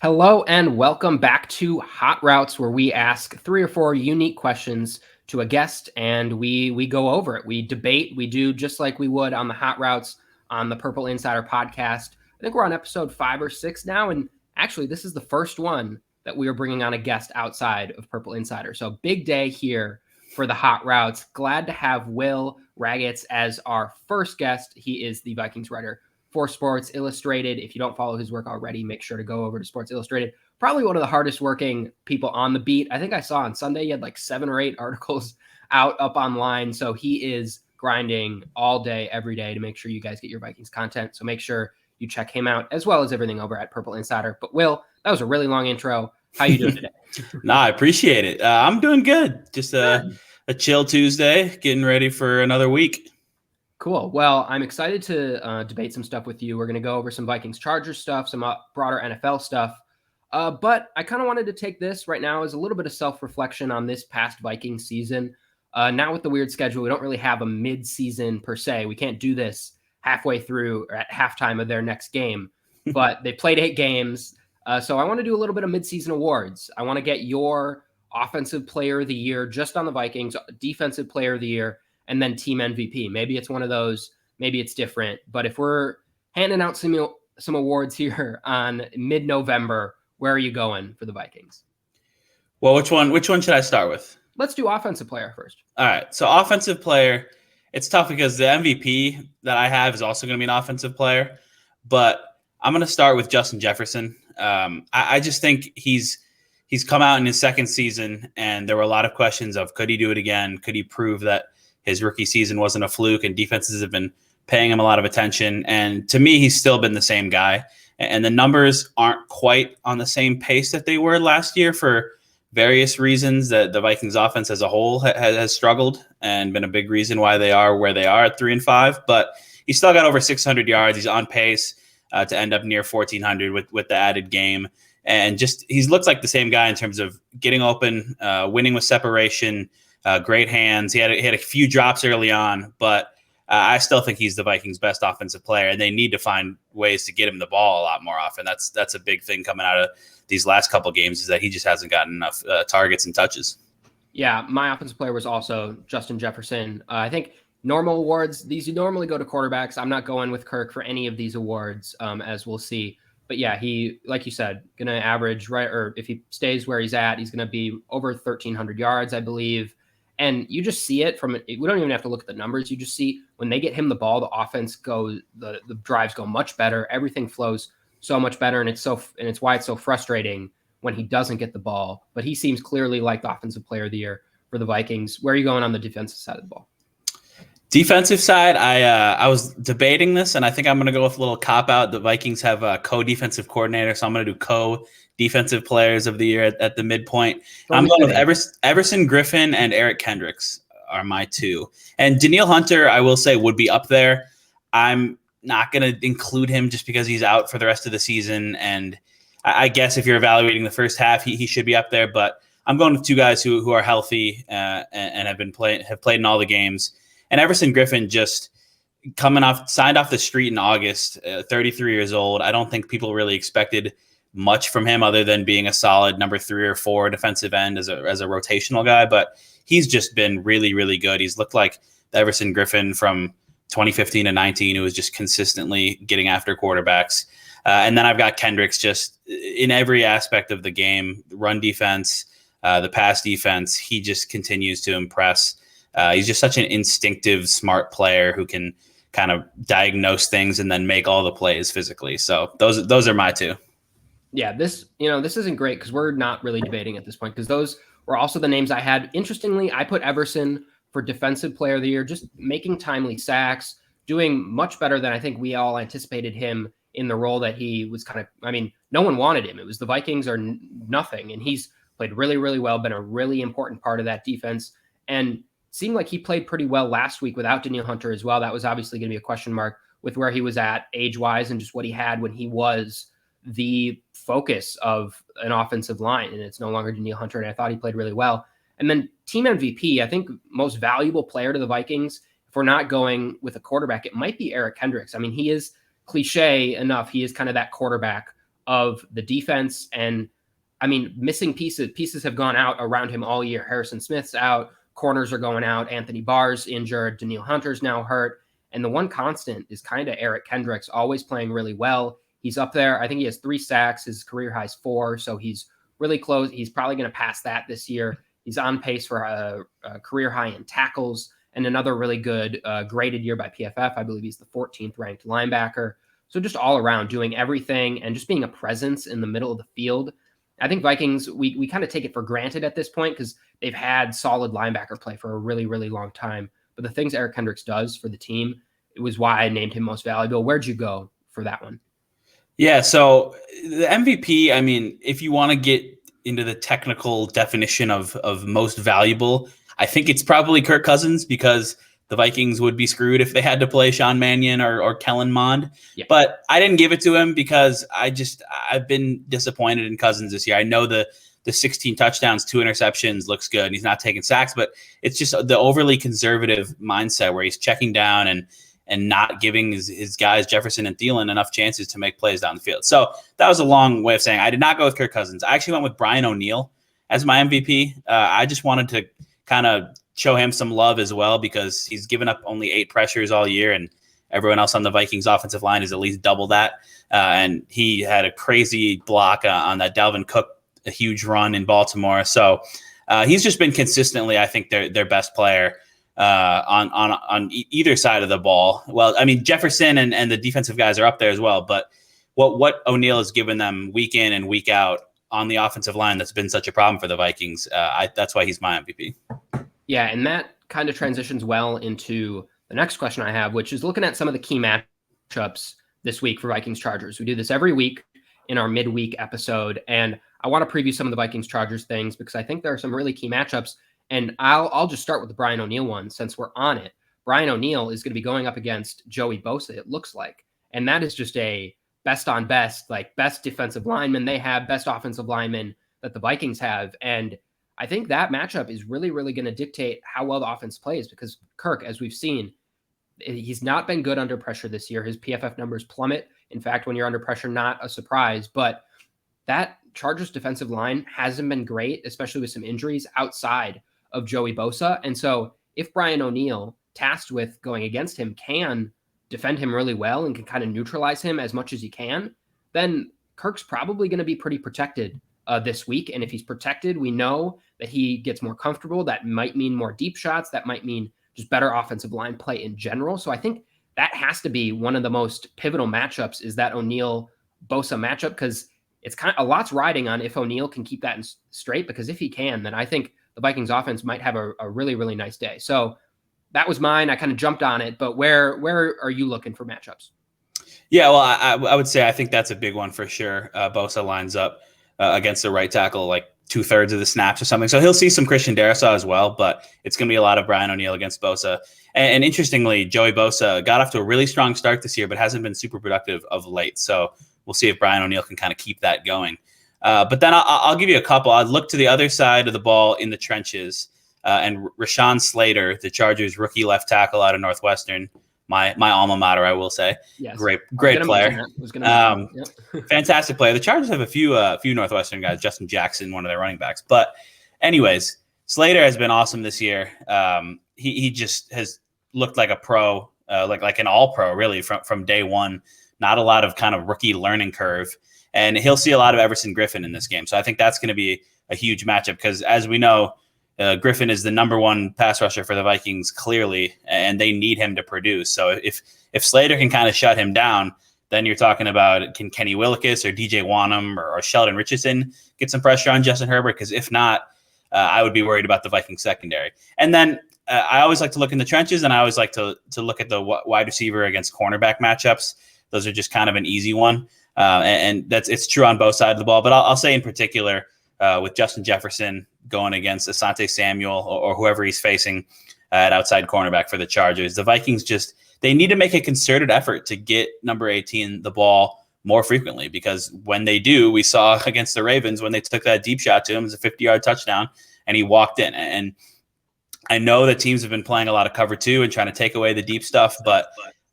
Hello and welcome back to Hot Routes, where we ask three or four unique questions to a guest and we go over it. We debate. We do just like we would on the Hot Routes on the Purple Insider podcast. I think we're on episode 5 or 6 now, and actually, this is the first one that we are bringing on a guest outside of Purple Insider. So big day here for the Hot Routes. Glad to have Will Ragatz as our first guest. He is the Vikings writer for Sports Illustrated. If you don't follow his work already, make sure to go over to Sports Illustrated. Probably one of the hardest working people on the beat. I think I saw on Sunday he had like 7 or 8 articles up online. So he is grinding all day, every day to make sure you guys get your Vikings content. So make sure you check him out as well as everything over at Purple Insider. But Will, that was a really long intro. How you doing today? Nah, I appreciate it. I'm doing good. Just a chill Tuesday, getting ready for another week. Cool. Well, I'm excited to debate some stuff with you. We're going to go over some Vikings Chargers stuff, some broader NFL stuff. But I kind of wanted to take this right now as a little bit of self-reflection on this past Vikings season. Now with the weird schedule, we don't really have a mid-season per se. We can't do this halfway through or at halftime of their next game. But they played 8 games. So I want to do a little bit of mid-season awards. I want to get your offensive player of the year just on the Vikings, defensive player of the year, and then team MVP. Maybe it's one of those, maybe it's different. But if we're handing out some awards here on mid-November, where are you going for the Vikings? Well, which one should I start with? Let's do offensive player first. All right. So offensive player, it's tough because the MVP that I have is also going to be an offensive player. But I'm going to start with Justin Jefferson. I just think he's come out in his second season, and there were a lot of questions of could he do it again? Could he prove that his rookie season wasn't a fluke, and defenses have been paying him a lot of attention. And to me, he's still been the same guy. And the numbers aren't quite on the same pace that they were last year for various reasons. That the Vikings offense as a whole has struggled and been a big reason why they are where they are at 3-5. But he's still got over 600 yards. He's on pace to end up near 1,400 with the added game. And just he's looks like the same guy in terms of getting open, winning with separation, great hands. He had a few drops early on, but I still think he's the Vikings' best offensive player, and they need to find ways to get him the ball a lot more often. That's a big thing coming out of these last couple games is that he just hasn't gotten enough targets and touches. Yeah, my offensive player was also Justin Jefferson. I think normal awards, these normally go to quarterbacks. I'm not going with Kirk for any of these awards, as we'll see. But yeah, he, like you said, going to average, right, or if he stays where he's at, he's going to be over 1,300 yards, I believe. And you just see it from, we don't even have to look at the numbers. You just see when they get him the ball, the offense goes, the drives go much better. Everything flows so much better. And it's why it's so frustrating when he doesn't get the ball. But he seems clearly like the offensive player of the year for the Vikings. Where are you going on the defensive side of the ball? Defensive side, I was debating this, and I think I'm going to go with a little cop-out. The Vikings have a co-defensive coordinator, so I'm going to do co-defensive players of the year at the midpoint. I'm going with Everson Griffen and Eric Kendricks are my two. And Danielle Hunter, I will say, would be up there. I'm not going to include him just because he's out for the rest of the season, and I guess if you're evaluating the first half, he should be up there. But I'm going with two guys who are healthy and have played in all the games. And Everson Griffen just signed off the street in August, 33 years old. I don't think people really expected much from him other than being a solid number 3 or 4 defensive end as a rotational guy. But he's just been really, really good. He's looked like the Everson Griffen from 2015 to 19, who was just consistently getting after quarterbacks. And then I've got Kendricks just in every aspect of the game, run defense, the pass defense. He just continues to impress. He's just such an instinctive, smart player who can kind of diagnose things and then make all the plays physically. So those are my two. Yeah, this isn't great because we're not really debating at this point because those were also the names I had. Interestingly, I put Everson for defensive player of the year, just making timely sacks, doing much better than I think we all anticipated him in the role that he was no one wanted him. It was the Vikings or nothing. And he's played really, really well, been a really important part of that defense. And seemed like he played pretty well last week without Danielle Hunter as well. That was obviously going to be a question mark with where he was at age-wise and just what he had when he was the focus of an offensive line. And it's no longer Danielle Hunter, and I thought he played really well. And then team MVP, I think most valuable player to the Vikings, if we're not going with a quarterback, it might be Eric Kendricks. I mean, he is cliche enough. He is kind of that quarterback of the defense. And I mean, missing pieces have gone out around him all year. Harrison Smith's out, corners are going out, Anthony Barr's injured, Danielle Hunter's now hurt. And the one constant is kind of Eric Kendricks, always playing really well. He's up there. I think he has 3 sacks. His career high is 4. So he's really close. He's probably going to pass that this year. He's on pace for a career high in tackles and another really good graded year by PFF. I believe he's the 14th ranked linebacker. So just all around doing everything and just being a presence in the middle of the field. I think Vikings, we kind of take it for granted at this point because they've had solid linebacker play for a really, really long time. But the things Eric Kendricks does for the team, it was why I named him most valuable. Where'd you go for that one? Yeah, so the MVP, I mean, if you want to get into the technical definition of most valuable, I think it's probably Kirk Cousins because the Vikings would be screwed if they had to play Sean Mannion or Kellen Mond. Yeah. But I didn't give it to him because I've been disappointed in Cousins this year. I know the 16 touchdowns, 2 interceptions looks good, and he's not taking sacks, but it's just the overly conservative mindset where he's checking down and not giving his guys, Jefferson and Thielen, enough chances to make plays down the field. So that was a long way of saying I did not go with Kirk Cousins. I actually went with Brian O'Neill as my MVP. I just wanted to kind of show him some love as well because he's given up only 8 pressures all year, and everyone else on the Vikings offensive line is at least double that. And he had a crazy block on that Dalvin Cook, a huge run in Baltimore. So he's just been consistently, I think, their best player on either side of the ball. Well, I mean, Jefferson and the defensive guys are up there as well, but what O'Neill has given them week in and week out on the offensive line that's been such a problem for the Vikings, that's why he's my MVP. Yeah, and that kind of transitions well into the next question I have, which is looking at some of the key matchups this week for Vikings-Chargers. We do this every week in our midweek episode, and I want to preview some of the Vikings-Chargers things because I think there are some really key matchups. And I'll just start with the Brian O'Neill one since we're on it. Brian O'Neill is going to be going up against Joey Bosa, it looks like. And that is just a best on best, like best defensive lineman they have, best offensive lineman that the Vikings have. And I think that matchup is really, really going to dictate how well the offense plays because Kirk, as we've seen, he's not been good under pressure this year. His PFF numbers plummet. In fact, when you're under pressure, not a surprise. But that Chargers defensive line hasn't been great, especially with some injuries outside of Joey Bosa. And so if Brian O'Neill, tasked with going against him, can defend him really well and can kind of neutralize him as much as he can, then Kirk's probably going to be pretty protected this week. And if he's protected, we know that he gets more comfortable. That might mean more deep shots. That might mean just better offensive line play in general. So I think that has to be one of the most pivotal matchups is that O'Neill-Bosa matchup because it's kind of a lot's riding on if O'Neill can keep that straight because if he can, then I think the Vikings offense might have a really, really nice day. So that was mine. I kind of jumped on it, but where are you looking for matchups? Yeah, well, I would say I think that's a big one for sure. Bosa lines up against the right tackle like 2/3 of the snaps or something. So he'll see some Christian Darrisaw as well, but it's going to be a lot of Brian O'Neill against Bosa. And interestingly, Joey Bosa got off to a really strong start this year, but hasn't been super productive of late. So we'll see if Brian O'Neill can kind of keep that going. But then I'll give you a couple. I'd look to the other side of the ball in the trenches, and Rashawn Slater, the Chargers rookie left tackle out of Northwestern, my alma mater, I will say. Yes. Great player. Fantastic player. The Chargers have a few Northwestern guys, Justin Jackson, one of their running backs. But anyways, Slater has been awesome this year. He just has looked like a pro, like an all-pro really from day one. Not a lot of kind of rookie learning curve. And he'll see a lot of Everson Griffin in this game. So I think that's going to be a huge matchup because, as we know, Griffin is the number one pass rusher for the Vikings, clearly, and they need him to produce. So if Slater can kind of shut him down, then you're talking about can Kenny Willekes or DJ Wanham or Sheldon Richardson get some pressure on Justin Herbert? Because if not, I would be worried about the Vikings secondary. And then I always like to look in the trenches, and I always like to look at the wide receiver against cornerback matchups. Those are just kind of an easy one. And it's true on both sides of the ball. But I'll say in particular with Justin Jefferson going against Asante Samuel or whoever he's facing at outside cornerback for the Chargers, the Vikings they need to make a concerted effort to get number 18 the ball more frequently because when they do, we saw against the Ravens when they took that deep shot to him, it was a 50-yard touchdown, and he walked in. And I know that teams have been playing a lot of cover two and trying to take away the deep stuff, but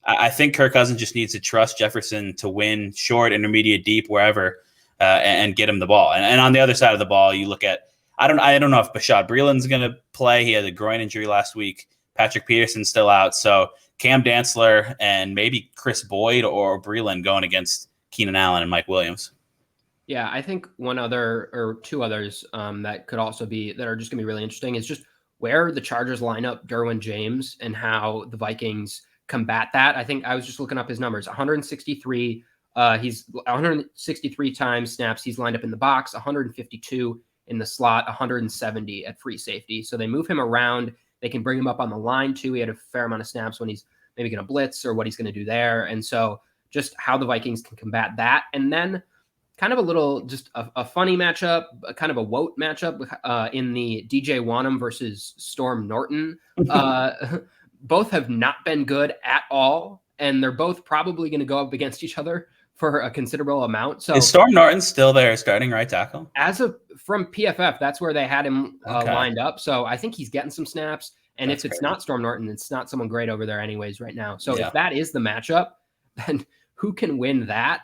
I think Kirk Cousins just needs to trust Jefferson to win short, intermediate, deep, wherever. and get him the ball. And on the other side of the ball, you look at I don't know if Bashad Breeland's going to play. He had a groin injury last week. Patrick Peterson's still out. So Cam Dantzler and maybe Chris Boyd or Breeland going against Keenan Allen and Mike Williams. Yeah, I think one other or two others that could also be that are just going to be really interesting is just where the Chargers line up Derwin James and how the Vikings combat that. I think I was just looking up his numbers. 163. He's 163 times snaps he's lined up in the box, 152 in the slot, 170 at free safety. So they move him around. They can bring him up on the line too. He had a fair amount of snaps when he's maybe going to blitz or what he's going to do there. And so just how the Vikings can combat that. And then kind of a little, just a funny matchup, kind of a woat matchup in the DJ Wanham versus Storm Norton. Both have not been good at all. And they're both probably going to go up against each other for a considerable amount. So is Storm Norton still there starting right tackle? From PFF, that's where they had him lined up. So I think he's getting some snaps. And if it's not Storm Norton, it's not someone great over there anyways right now. So if that is the matchup, then who can win that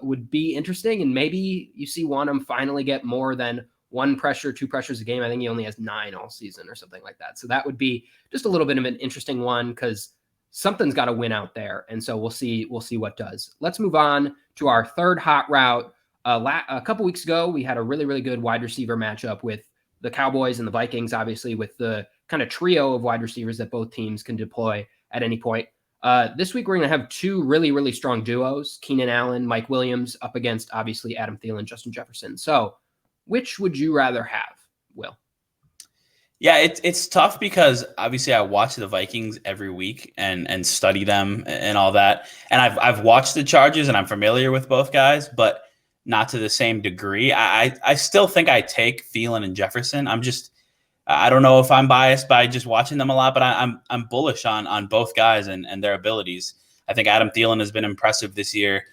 would be interesting. And maybe you see Wanham finally get more than one pressure, two pressures a game. I think he only has 9 all season or something like that. So that would be just a little bit of an interesting one because something's got to win out there. And so we'll see what does. Let's move on to our third hot route. A couple weeks ago, we had a really, really good wide receiver matchup with the Cowboys and the Vikings, obviously with the kind of trio of wide receivers that both teams can deploy at any point. This week, we're going to have 2 really, really strong duos, Keenan Allen, Mike Williams, up against, obviously, Adam Thielen, Justin Jefferson. So which would you rather have, Will? Yeah, it's tough because obviously I watch the Vikings every week and study them and all that. And I've watched the Chargers and I'm familiar with both guys, but not to the same degree. I still think I take Thielen and Jefferson. I don't know if I'm biased by just watching them a lot, but I'm bullish on both guys and their abilities. I think Adam Thielen has been impressive this year.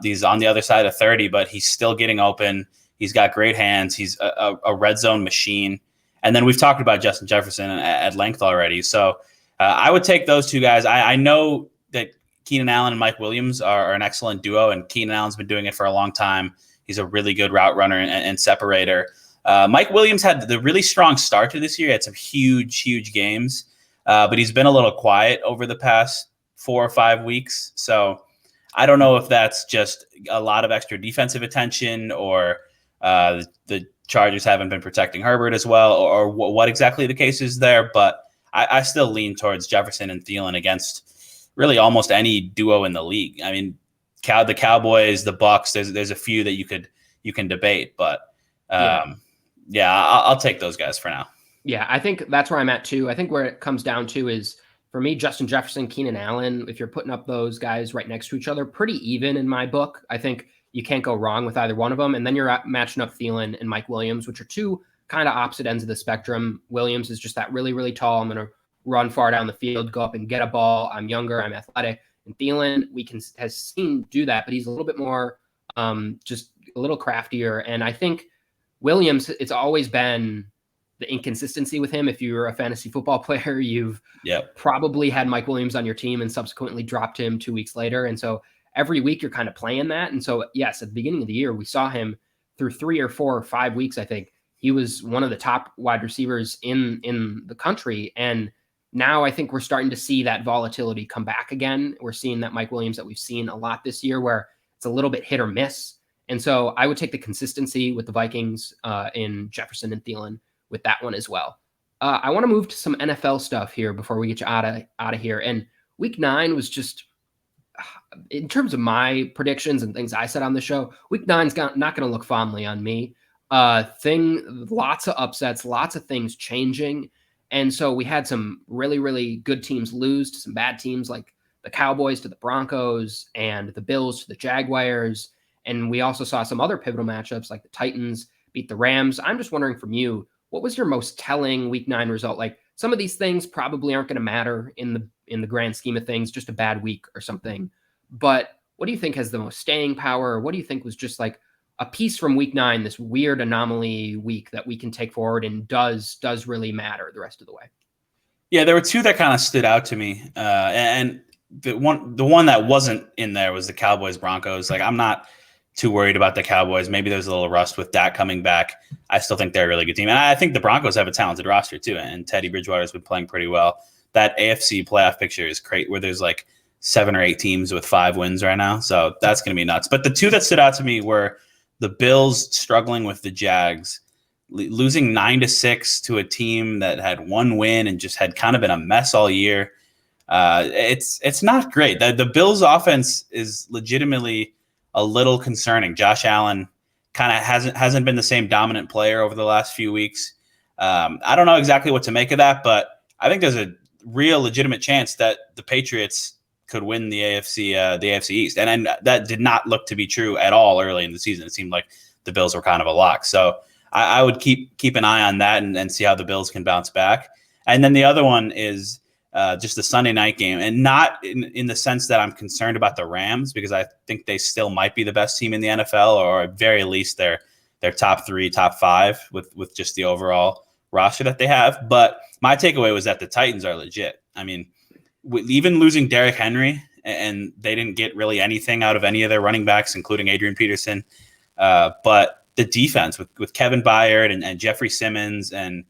He's on the other side of 30, but he's still getting open. He's got great hands. He's a red zone machine. And then we've talked about Justin Jefferson at length already. So I would take those two guys. I know that Keenan Allen and Mike Williams are an excellent duo, and Keenan Allen's been doing it for a long time. He's a really good route runner and separator. Mike Williams had the really strong start to this year. He had some huge games, but he's been a little quiet over the past 4 or 5 weeks. So I don't know if that's just a lot of extra defensive attention or the Chargers haven't been protecting Herbert as well, or what exactly the case is there. But I still lean towards Jefferson and Thielen against really almost any duo in the league. I mean, the Cowboys, the Bucks. There's a few that you can debate, but I'll take those guys for now. Yeah, I think that's where I'm at too. I think where it comes down to is for me, Justin Jefferson, Keenan Allen. If you're putting up those guys right next to each other, pretty even in my book. I think you can't go wrong with either one of them. And then you're matching up Thielen and Mike Williams, which are 2 kind of opposite ends of the spectrum. Williams is just that really, really tall. I'm going to run far down the field, go up and get a ball. I'm younger, I'm athletic. And Thielen, has seen do that, but he's a little bit more just a little craftier. And I think Williams, it's always been the inconsistency with him. If you're a fantasy football player, you've probably had Mike Williams on your team and subsequently dropped him 2 weeks later. And so every week you're kind of playing that. And so, yes, at the beginning of the year, we saw him through 3 or 4 or 5 weeks. I think he was one of the top wide receivers in the country. And now I think we're starting to see that volatility come back again. We're seeing that Mike Williams that we've seen a lot this year where it's a little bit hit or miss. And so I would take the consistency with the Vikings in Jefferson and Thielen with that one as well. I want to move to some NFL stuff here before we get you out of here. And week 9 was just, in terms of my predictions and things I said on the show, week 9's not going to look fondly on me. Lots of upsets, lots of things changing. And so we had some really, really good teams lose to some bad teams like the Cowboys to the Broncos and the Bills to the Jaguars. And we also saw some other pivotal matchups like the Titans beat the Rams. I'm just wondering from you, what was your most telling week 9 result? Like some of these things probably aren't going to matter in the grand scheme of things, just a bad week or something. But what do you think has the most staying power? Or what do you think was just like a piece from week 9, this weird anomaly week that we can take forward and does really matter the rest of the way? Yeah, there were 2 that kind of stood out to me. And the one that wasn't in there was the Cowboys Broncos. Like I'm not too worried about the Cowboys. Maybe there's a little rust with Dak coming back. I still think they're a really good team. And I think the Broncos have a talented roster too. And Teddy Bridgewater has been playing pretty well. That AFC playoff picture is great, where there's like 7 or 8 teams with 5 wins right now. So that's going to be nuts. But the two that stood out to me were the Bills struggling with the Jags, losing 9-6 to a team that had 1 win and just had kind of been a mess all year. It's not great. The Bills offense is legitimately a little concerning. Josh Allen kind of hasn't been the same dominant player over the last few weeks. I don't know exactly what to make of that, but I think there's a real legitimate chance that the Patriots could win the AFC East. And that did not look to be true at all early in the season. It seemed like the Bills were kind of a lock. So I would keep an eye on that and see how the Bills can bounce back. And then the other one is just the Sunday night game, and not in the sense that I'm concerned about the Rams, because I think they still might be the best team in the NFL, or at very least they're top 3, top 5 with just the overall roster that they have. But my takeaway was that the Titans are legit. I mean, even losing Derrick Henry, and they didn't get really anything out of any of their running backs, including Adrian Peterson. But the defense with Kevin Byard and Jeffrey Simmons and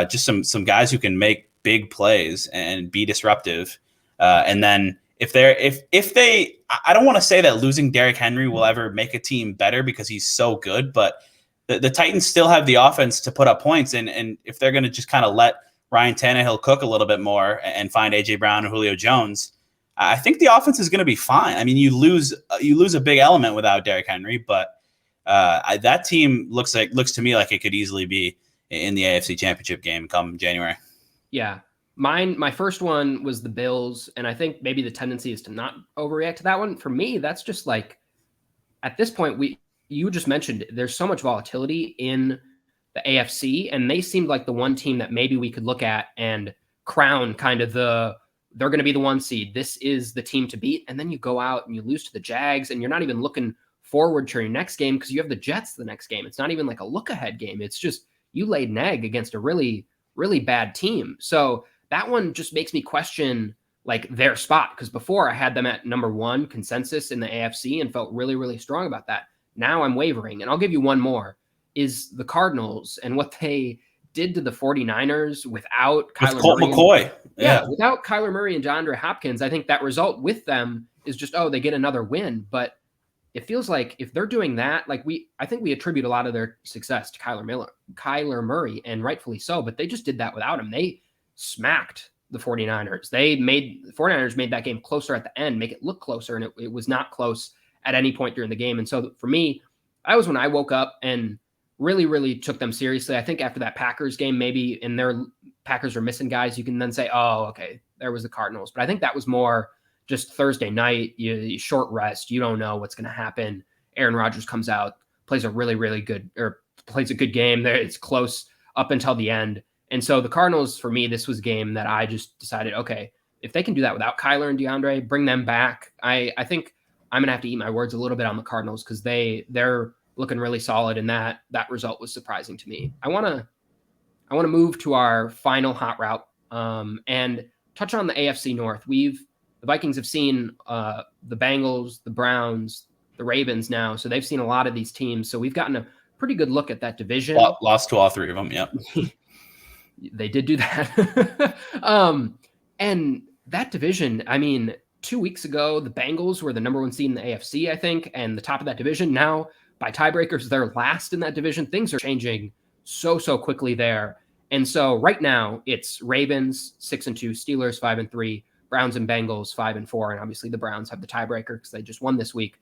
just some guys who can make big plays and be disruptive. And then if they, I don't want to say that losing Derrick Henry will ever make a team better because he's so good, but the Titans still have the offense to put up points. And if they're going to just kind of let Ryan Tannehill cook a little bit more and find AJ Brown and Julio Jones, I think the offense is going to be fine. I mean, you lose a big element without Derrick Henry, but that team looks to me like it could easily be in the AFC Championship game come January. Yeah. My first one was the Bills, and I think maybe the tendency is to not overreact to that one. For me, that's just like, at this point, you just mentioned there's so much volatility in the AFC, and they seemed like the one team that maybe we could look at and crown kind of they're going to be the 1 seed. This is the team to beat. And then you go out and you lose to the Jags, and you're not even looking forward to your next game because you have the Jets the next game. It's not even like a look ahead game. It's just you laid an egg against a really, really bad team. So that one just makes me question like their spot, because before I had them at number 1 consensus in the AFC and felt really, really strong about that. Now I'm wavering. And I'll give you one more, is the Cardinals and what they did to the 49ers without Kyler Colt Murray. McCoy. Yeah, without Kyler Murray and DeAndre Hopkins, I think that result with them is just, they get another win. But it feels like if they're doing that, like I think we attribute a lot of their success to Kyler Murray, and rightfully so, but they just did that without him. They smacked the 49ers. The 49ers made that game closer at the end, make it look closer, and it was not close at any point during the game. And so for me, that was when I woke up and really, really took them seriously. I think after that Packers game, maybe in their Packers are missing guys, you can then say, oh, okay, there was the Cardinals. But I think that was more just Thursday night, you short rest. You don't know what's going to happen. Aaron Rodgers comes out, plays a really, really good, or plays a good game there. It's close up until the end. And so the Cardinals, for me, this was a game that I just decided, okay, if they can do that without Kyler and DeAndre, bring them back. I think I'm going to have to eat my words a little bit on the Cardinals, because they're looking really solid, and that result was surprising to me. I want to move to our final hot route and touch on the AFC North. The Vikings have seen the Bengals, the Browns, the Ravens now, so they've seen a lot of these teams. So we've gotten a pretty good look at that division. Lost to all 3 of them, yeah. They did do that. And that division, I mean, 2 weeks ago, the Bengals were the number 1 seed in the AFC, I think, and the top of that division. Now, by tiebreakers, they're last in that division. Things are changing so quickly there. And so right now, it's Ravens 6-2, Steelers 5-3, Browns and Bengals 5-4, and obviously the Browns have the tiebreaker because they just won this week.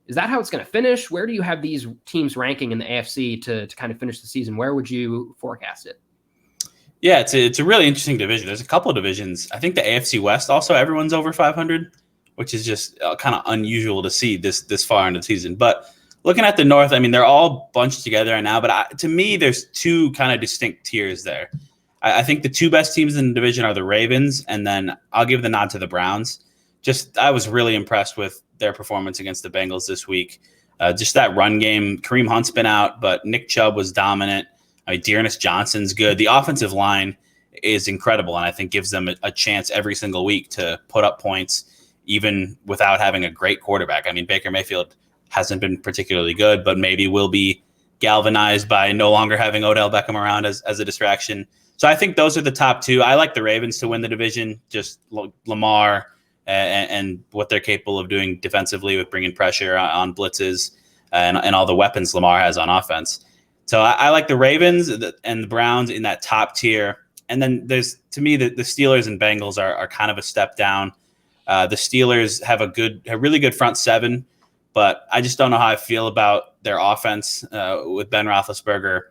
Is that how it's going to finish? Where do you have these teams ranking in the AFC to kind of finish the season? Where would you forecast it? Yeah, it's a really interesting division. There's a couple of divisions. I think the AFC West also, everyone's over 500, which is just kind of unusual to see this far into the season. But looking at the North, I mean, they're all bunched together right now. But to me, there's 2 kind of distinct tiers there. I think the 2 best teams in the division are the Ravens, and then I'll give the nod to the Browns. I was really impressed with their performance against the Bengals this week. Just that run game. Kareem Hunt's been out, but Nick Chubb was dominant. Dearness Johnson's good. The offensive line is incredible, and I think gives them a chance every single week to put up points, even without having a great quarterback. I mean, Baker Mayfield hasn't been particularly good, but maybe will be galvanized by no longer having Odell Beckham around as a distraction. So I think those are the top two. I like the Ravens to win the division, just Lamar and what they're capable of doing defensively with bringing pressure on blitzes and all the weapons Lamar has on offense. So I like the Ravens and the Browns in that top tier. And then there's, to me, the Steelers and Bengals are kind of a step down. The Steelers have a really good front seven, but I just don't know how I feel about their offense with Ben Roethlisberger.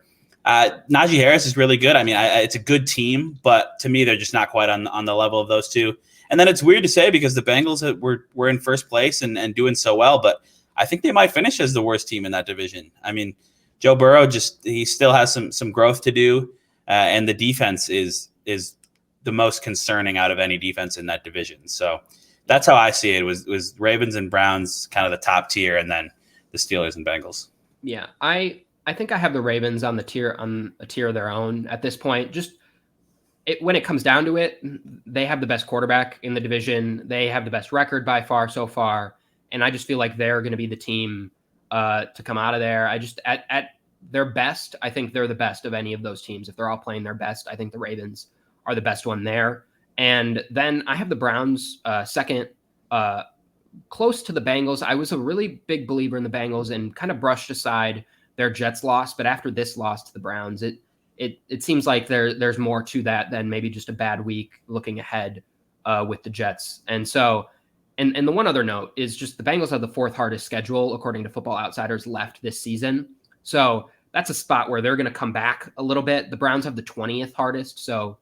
Najee Harris is really good. I mean, it's a good team, but to me, they're just not quite on the level of those two. And then it's weird to say because the Bengals were in first place and doing so well, but I think they might finish as the worst team in that division. I mean, Joe Burrow he still has some growth to do, and the defense is the most concerning out of any defense in that division. So that's how I see it. Was Ravens and Browns kind of the top tier, and then the Steelers and Bengals. Yeah, I think I have the Ravens on a tier of their own at this point. Just when it comes down to it, they have the best quarterback in the division. They have the best record by far so far, and I just feel like they're going to be the team to come out of there. I just at their best, I think they're the best of any of those teams. If they're all playing their best, I think the Ravens are the best one there. And then I have the Browns second, close to the Bengals. I was a really big believer in the Bengals and kind of brushed aside their Jets loss, but after this loss to the Browns, it seems like there's more to that than maybe just a bad week looking ahead with the Jets. And so, and the one other note is just the Bengals have the fourth hardest schedule, according to Football Outsiders, left this season. So that's a spot where they're going to come back a little bit. The Browns have the 20th hardest. So,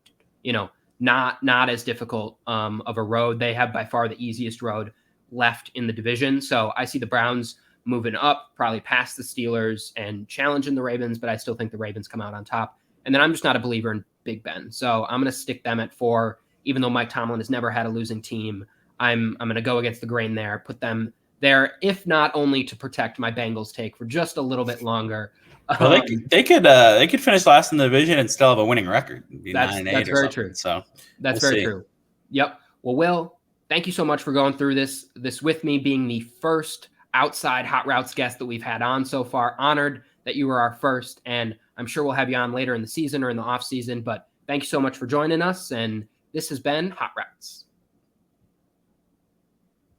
not as difficult of a road. They have by far the easiest road left in the division. So I see the Browns moving up, probably past the Steelers and challenging the Ravens, but I still think the Ravens come out on top. And then I'm just not a believer in Big Ben. So I'm going to stick them at 4, even though Mike Tomlin has never had a losing team. I'm going to go against the grain there, put them there, if not only to protect my Bengals take for just a little bit longer. Well, they could finish last in the division and still have a winning record. That's very true. So that's very true. Yep. Well, Will, thank you so much for going through this with me, being the first outside Hot Routes guest that we've had on so far. Honored that you were our first, and I'm sure we'll have you on later in the season or in the off season, but thank you so much for joining us. And this has been Hot Routes.